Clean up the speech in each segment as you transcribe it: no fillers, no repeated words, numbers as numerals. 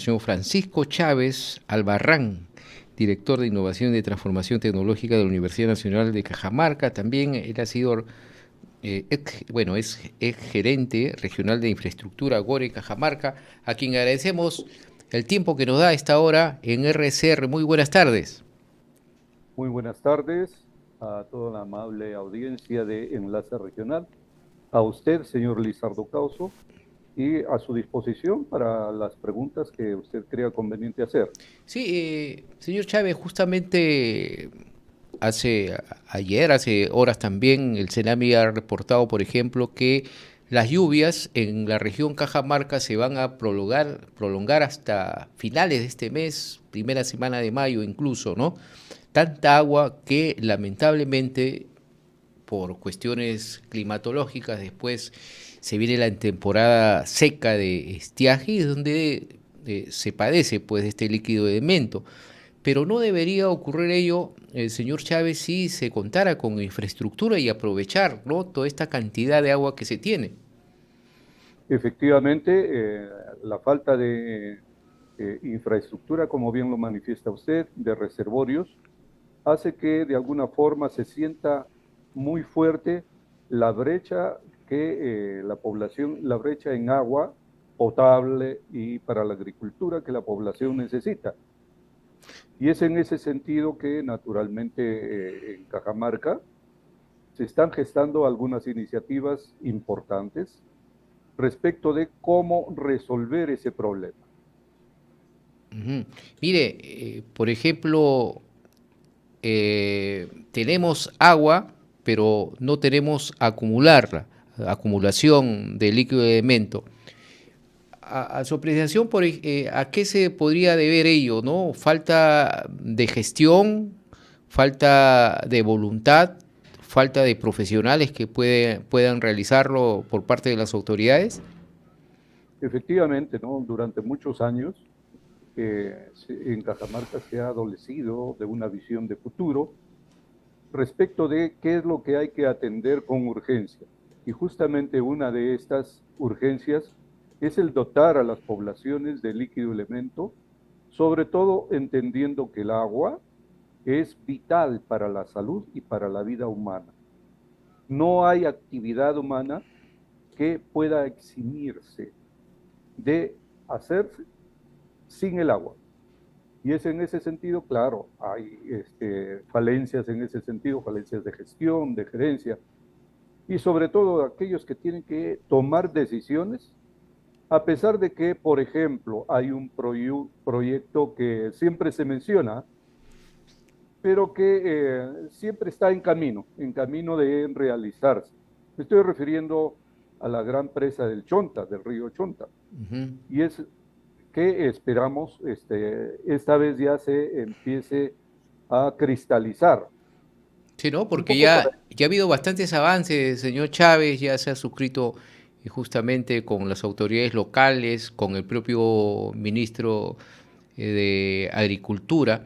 señor Francisco Chávez Albarrán, director de Innovación y de Transformación Tecnológica de la Universidad Nacional de Cajamarca. También él ha sido, es gerente regional de infraestructura GORE Cajamarca, a quien agradecemos el tiempo que nos da a esta hora en RCR. Muy buenas tardes. Muy buenas tardes a toda la amable audiencia de Enlace Regional, a usted, señor Lizardo Causo, y a su disposición para las preguntas que usted crea conveniente hacer. Sí, señor Chávez, justamente hace horas también, el CENAMI ha reportado, por ejemplo, que las lluvias en la región Cajamarca se van a prolongar hasta finales de este mes, primera semana de mayo incluso, ¿no? Tanta agua que lamentablemente por cuestiones climatológicas después se viene la temporada seca de estiaje, donde se padece pues de este líquido de mento. Pero no debería ocurrir ello, señor Chávez, si se contara con infraestructura y aprovechar, ¿no?, toda esta cantidad de agua que se tiene. Efectivamente, la falta de infraestructura, como bien lo manifiesta usted, de reservorios, hace que de alguna forma se sienta muy fuerte la brecha que la brecha en agua potable y para la agricultura que la población necesita. Y es en ese sentido que naturalmente en Cajamarca se están gestando algunas iniciativas importantes respecto de cómo resolver ese problema. Ujú. Mire, por ejemplo, tenemos agua, pero no tenemos acumulación de líquido de elemento. A su apreciación, ¿a qué se podría deber ello, no? ¿Falta de gestión, falta de voluntad, falta de profesionales que puedan realizarlo por parte de las autoridades? Efectivamente, ¿no? Durante muchos años en Cajamarca se ha adolecido de una visión de futuro respecto de qué es lo que hay que atender con urgencia. Y justamente una de estas urgencias es el dotar a las poblaciones de líquido elemento, sobre todo entendiendo que el agua es vital para la salud y para la vida humana. No hay actividad humana que pueda eximirse de hacerse sin el agua. Y es en ese sentido, claro, hay falencias en ese sentido, falencias de gestión, de gerencia, y sobre todo aquellos que tienen que tomar decisiones, a pesar de que, por ejemplo, hay un proyecto que siempre se menciona, pero que siempre está en camino de realizarse. Me estoy refiriendo a la gran presa del Chonta, del río Chonta, Ujú. y es que esperamos esta vez ya se empiece a cristalizar. Sí, ¿no? Un Porque poco para... ya ha habido bastantes avances, señor Chávez, ya se ha suscrito justamente con las autoridades locales, con el propio ministro de Agricultura.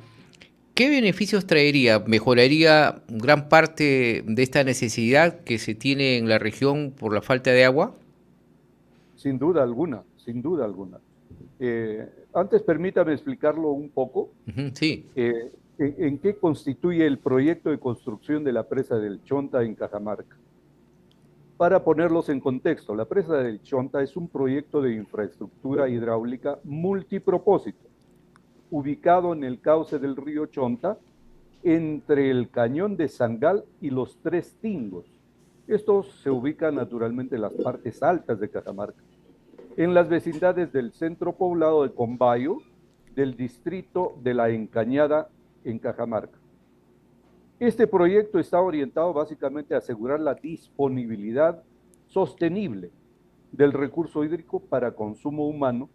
¿Qué beneficios traería? ¿Mejoraría gran parte de esta necesidad que se tiene en la región por la falta de agua? Sin duda alguna, sin duda alguna. Antes permítame explicarlo un poco, Ujú, sí. en qué constituye el proyecto de construcción de la presa del Chonta en Cajamarca. Para ponerlos en contexto, la presa del Chonta es un proyecto de infraestructura hidráulica multipropósito, ubicado en el cauce del río Chonta, entre el cañón de Sangal y los Tres Tingos. Estos se ubican naturalmente en las partes altas de Cajamarca, en las vecindades del centro poblado de Combayo, del distrito de La Encañada, en Cajamarca. Este proyecto está orientado básicamente a asegurar la disponibilidad sostenible del recurso hídrico para consumo humano,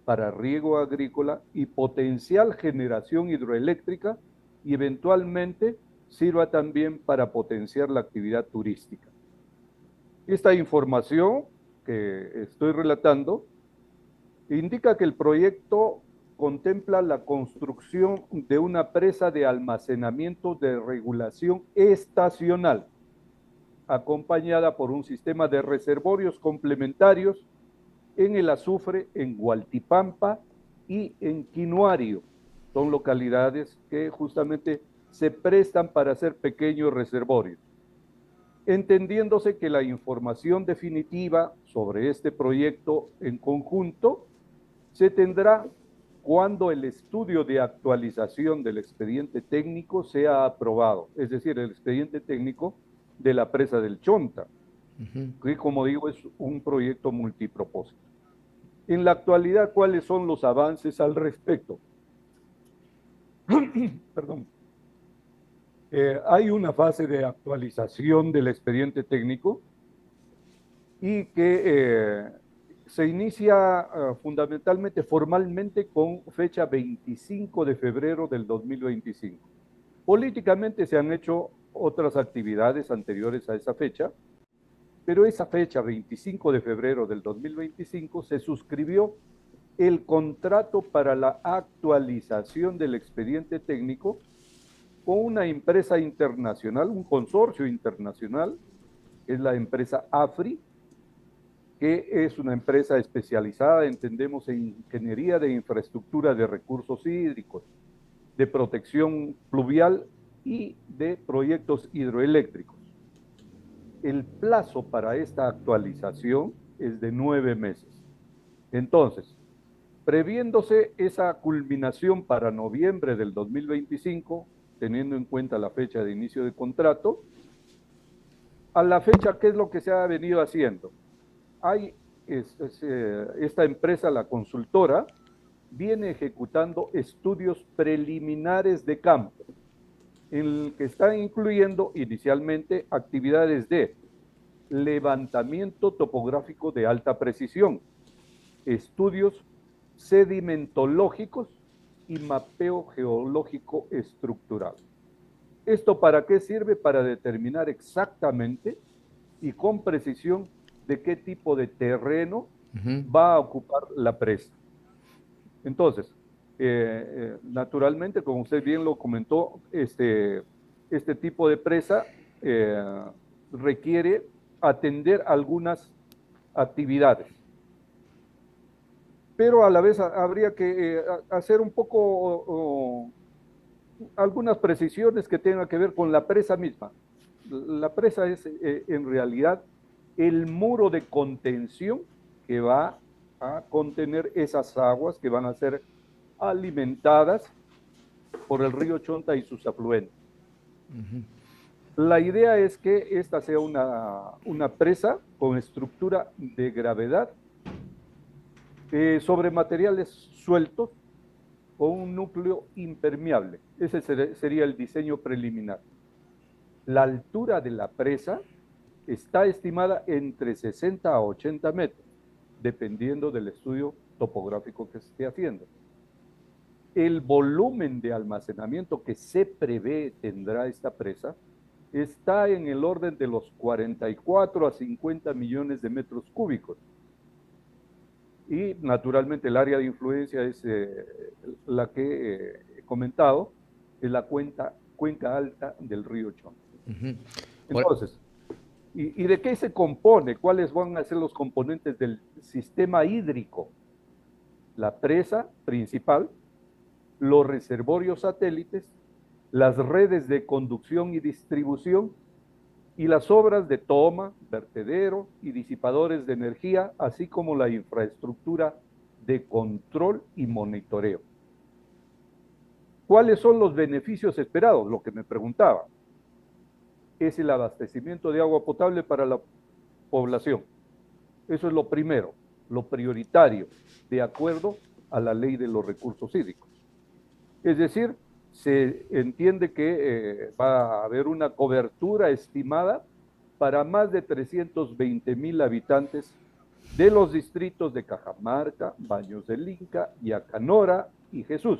para riego agrícola y potencial generación hidroeléctrica, y eventualmente sirva también para potenciar la actividad turística. Esta información que estoy relatando indica que el proyecto contempla la construcción de una presa de almacenamiento de regulación estacional, acompañada por un sistema de reservorios complementarios en el azufre en Hualtipampa y en Quinoario. Son localidades que justamente se prestan para hacer pequeños reservorios, entendiéndose que la información definitiva sobre este proyecto en conjunto se tendrá cuando el estudio de actualización del expediente técnico sea aprobado, es decir, el expediente técnico de la presa del Chonta, que como digo es un proyecto multipropósito. En la actualidad, ¿cuáles son los avances al respecto? Perdón. Hay una fase de actualización del expediente técnico y que se inicia fundamentalmente, formalmente, con fecha 25 de febrero del 2025. Políticamente se han hecho otras actividades anteriores a esa fecha, pero esa fecha, 25 de febrero del 2025, se suscribió el contrato para la actualización del expediente técnico con una empresa internacional, un consorcio internacional, es la empresa AFRI, que es una empresa especializada, entendemos, en ingeniería de infraestructura de recursos hídricos, de protección pluvial y de proyectos hidroeléctricos. El plazo para esta actualización es de 9 meses. Entonces, previéndose esa culminación para noviembre del 2025, teniendo en cuenta la fecha de inicio de contrato, a la fecha, ¿qué es lo que se ha venido haciendo? Esta empresa, la consultora, viene ejecutando estudios preliminares de campo, en el que están incluyendo inicialmente actividades de levantamiento topográfico de alta precisión, estudios sedimentológicos y mapeo geológico estructural. ¿Esto para qué sirve? Para determinar exactamente y con precisión de qué tipo de terreno va a ocupar la presa. Entonces, naturalmente, como usted bien lo comentó, este tipo de presa requiere atender algunas actividades. Pero a la vez habría que hacer un poco algunas precisiones que tengan que ver con la presa misma. La presa es en realidad el muro de contención que va a contener esas aguas que van a ser alimentadas por el río Chonta y sus afluentes. La idea es que esta sea una presa con estructura de gravedad sobre materiales sueltos con un núcleo impermeable. Ese sería el diseño preliminar. La altura de la presa está estimada entre 60 a 80 metros, dependiendo del estudio topográfico que se esté haciendo. El volumen de almacenamiento que se prevé tendrá esta presa está en el orden de los 44 a 50 millones de metros cúbicos. Y naturalmente el área de influencia es la que he comentado, es la cuenca alta del río Chonta. Entonces, ¿y de qué se compone? ¿Cuáles van a ser los componentes del sistema hídrico? La presa principal, los reservorios satélites, las redes de conducción y distribución y las obras de toma, vertedero y disipadores de energía, así como la infraestructura de control y monitoreo. ¿Cuáles son los beneficios esperados? Lo que me preguntaba. Es el abastecimiento de agua potable para la población. Eso es lo primero, lo prioritario, de acuerdo a la ley de los recursos hídricos. Es decir, se entiende que va a haber una cobertura estimada para más de 320,000 habitantes de los distritos de Cajamarca, Baños del Inca, Yacanora y Jesús.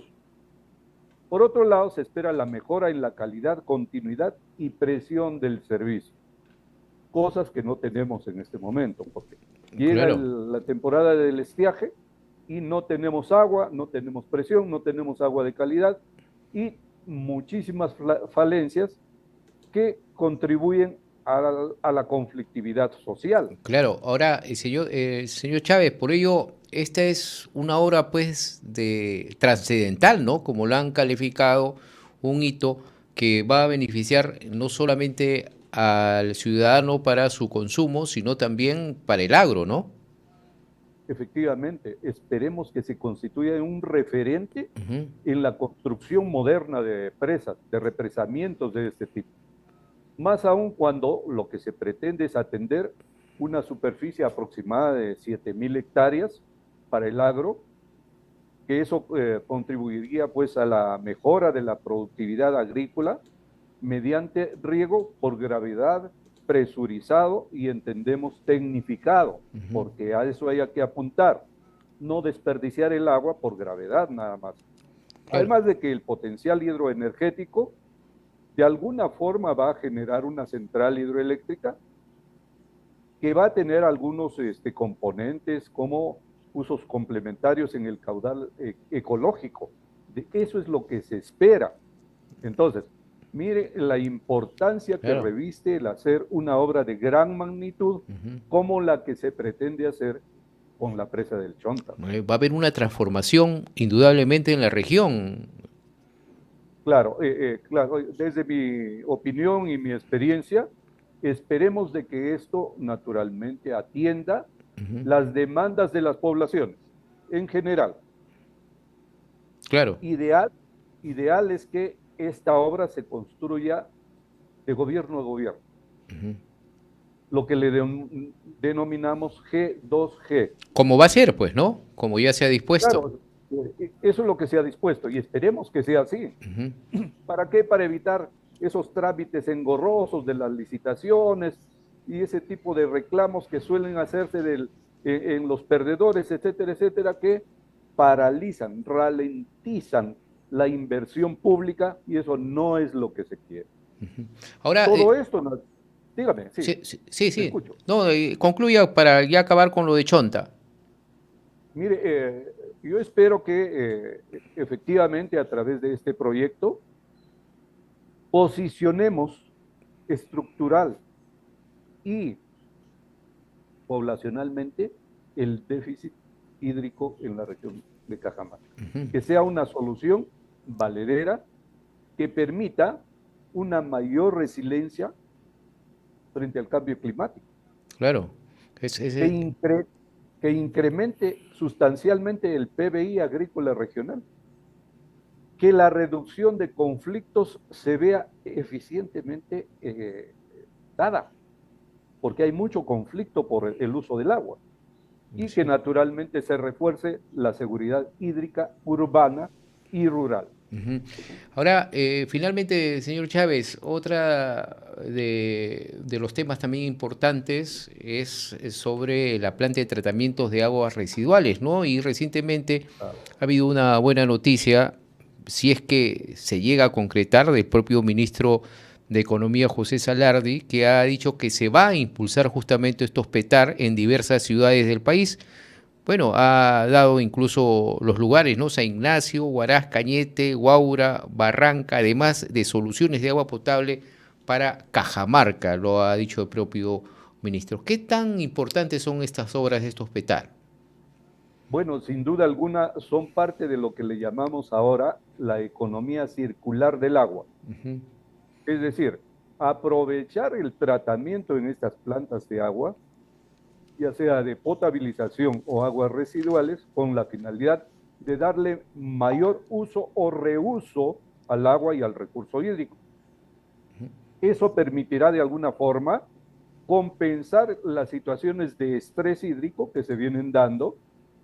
Por otro lado, se espera la mejora en la calidad, continuidad y presión del servicio, cosas que no tenemos en este momento, porque llega la temporada del estiaje y no tenemos agua, no tenemos presión, no tenemos agua de calidad y muchísimas falencias que contribuyen a la conflictividad social. Claro, ahora, señor Chávez, por ello esta es una obra pues de trascendental, ¿no? Como lo han calificado, un hito que va a beneficiar no solamente al ciudadano para su consumo, sino también para el agro, ¿no? Efectivamente, esperemos que se constituya un referente Ujú, en la construcción moderna de presas, de represamientos de este tipo. Más aún cuando lo que se pretende es atender una superficie aproximada de 7.000 hectáreas para el agro, que eso contribuiría pues a la mejora de la productividad agrícola mediante riego por gravedad, presurizado y entendemos tecnificado, ujú. porque a eso hay que apuntar, no desperdiciar el agua por gravedad nada más. Claro. Además de que el potencial hidroenergético de alguna forma va a generar una central hidroeléctrica que va a tener algunos componentes como usos complementarios en el caudal ecológico. Eso es lo que se espera. Entonces, mire la importancia que Claro. reviste el hacer una obra de gran magnitud Ujú. como la que se pretende hacer con la presa del Chonta. Va a haber una transformación indudablemente en la región. Claro, claro, desde mi opinión y mi experiencia, esperemos de que esto naturalmente atienda Ujú. las demandas de las poblaciones en general. Claro. Ideal, ideal es que esta obra se construya de gobierno a gobierno, Ujú. lo que le denominamos G2G. Como va a ser, pues, ¿no? Como ya se ha dispuesto. Claro, eso es lo que se ha dispuesto y esperemos que sea así. Ujú. ¿Para qué? Para evitar esos trámites engorrosos de las licitaciones y ese tipo de reclamos que suelen hacerse en los perdedores, etcétera, etcétera, que paralizan, ralentizan la inversión pública y eso no es lo que se quiere. Ahora, Todo esto, no, dígame, sí, sí, sí, sí, te sí. escucho. No, concluya para ya acabar con lo de Chonta. Mire, yo espero que efectivamente a través de este proyecto posicionemos estructural y poblacionalmente el déficit hídrico en la región de Cajamarca. Ujú. Que sea una solución valedera que permita una mayor resiliencia frente al cambio climático, Claro. que, incre que incremente sustancialmente el PBI agrícola regional, que la reducción de conflictos se vea eficientemente dada, porque hay mucho conflicto por el uso del agua. Y que Sí. naturalmente se refuerce la seguridad hídrica urbana y rural. Ujú. Ahora, finalmente, señor Chávez, otra de los temas también importantes es sobre la planta de tratamientos de aguas residuales, ¿no? Y recientemente ha habido una buena noticia, si es que se llega a concretar, del propio ministro de Economía, José Salardi, que ha dicho que se va a impulsar justamente estos PETAR en diversas ciudades del país. Bueno, ha dado incluso los lugares, ¿no? San Ignacio, Huaraz, Cañete, Guaura, Barranca, además de soluciones de agua potable para Cajamarca, lo ha dicho el propio ministro. ¿Qué tan importantes son estas obras de estos PETAR? Bueno, sin duda alguna son parte de lo que le llamamos ahora la economía circular del agua. Ujú. Es decir, aprovechar el tratamiento en estas plantas de agua, ya sea de potabilización o aguas residuales, con la finalidad de darle mayor uso o reuso al agua y al recurso hídrico. Eso permitirá de alguna forma compensar las situaciones de estrés hídrico que se vienen dando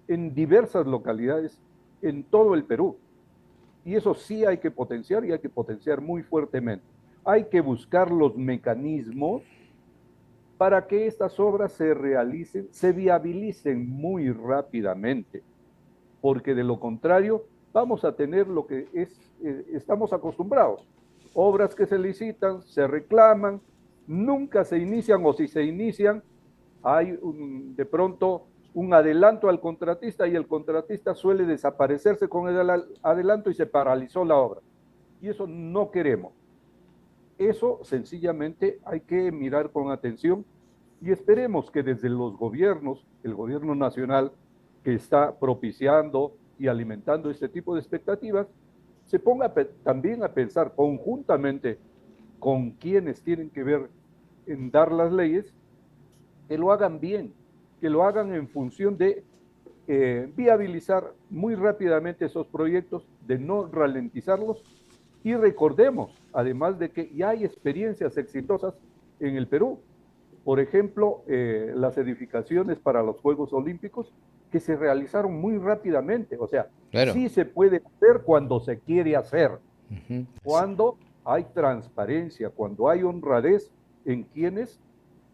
en diversas localidades en todo el Perú. Y eso sí hay que potenciar y hay que potenciar muy fuertemente. Hay que buscar los mecanismos para que estas obras se realicen, se viabilicen muy rápidamente, porque de lo contrario vamos a tener lo que estamos acostumbrados. Obras que se licitan, se reclaman, nunca se inician o si se inician, hay de pronto un adelanto al contratista y el contratista suele desaparecerse con el adelanto y se paralizó la obra. Y eso no queremos. Eso sencillamente hay que mirar con atención y esperemos que desde los gobiernos, el gobierno nacional, que está propiciando y alimentando este tipo de expectativas, se ponga también a pensar conjuntamente con quienes tienen que ver en dar las leyes, que lo hagan bien, que lo hagan en función de viabilizar muy rápidamente esos proyectos, de no ralentizarlos. Y recordemos, además de que ya hay experiencias exitosas en el Perú, por ejemplo, las edificaciones para los Juegos Olímpicos que se realizaron muy rápidamente. O sea, Claro. sí se puede hacer cuando se quiere hacer, Ujú. cuando hay transparencia, cuando hay honradez en quienes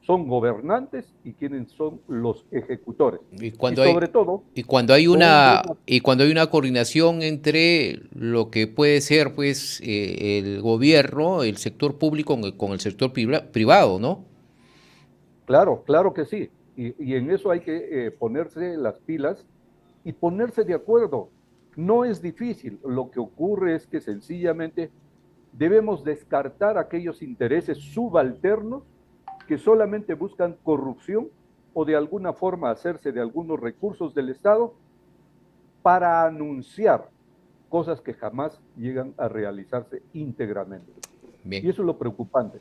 son gobernantes y quienes son los ejecutores. Y Y cuando hay, sobre todo, y cuando hay con un buen... una coordinación entre lo que puede ser pues el gobierno, el sector público con el sector privado, ¿no? Claro, claro que sí. Y en eso hay que ponerse las pilas y ponerse de acuerdo. No es difícil. Lo que ocurre es que sencillamente debemos descartar aquellos intereses subalternos que solamente buscan corrupción o de alguna forma hacerse de algunos recursos del Estado para anunciar cosas que jamás llegan a realizarse íntegramente. Bien. Y eso es lo preocupante.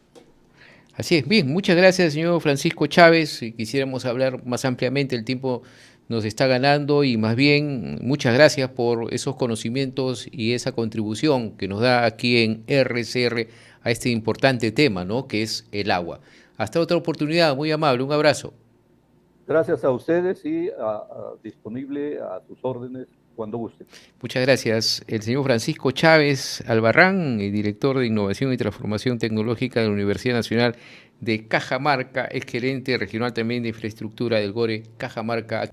Así es. Bien, muchas gracias, señor Francisco Chávez. Si quisiéramos hablar más ampliamente, el tiempo nos está ganando y más bien muchas gracias por esos conocimientos y esa contribución que nos da aquí en RCR a este importante tema, ¿no? Que es el agua. Hasta otra oportunidad, muy amable, un abrazo. Gracias a ustedes y disponible a sus órdenes cuando gusten. Muchas gracias. El señor Francisco Chávez Albarrán, director de Innovación y Transformación Tecnológica de la Universidad Nacional de Cajamarca, es gerente regional también de infraestructura del GORE Cajamarca.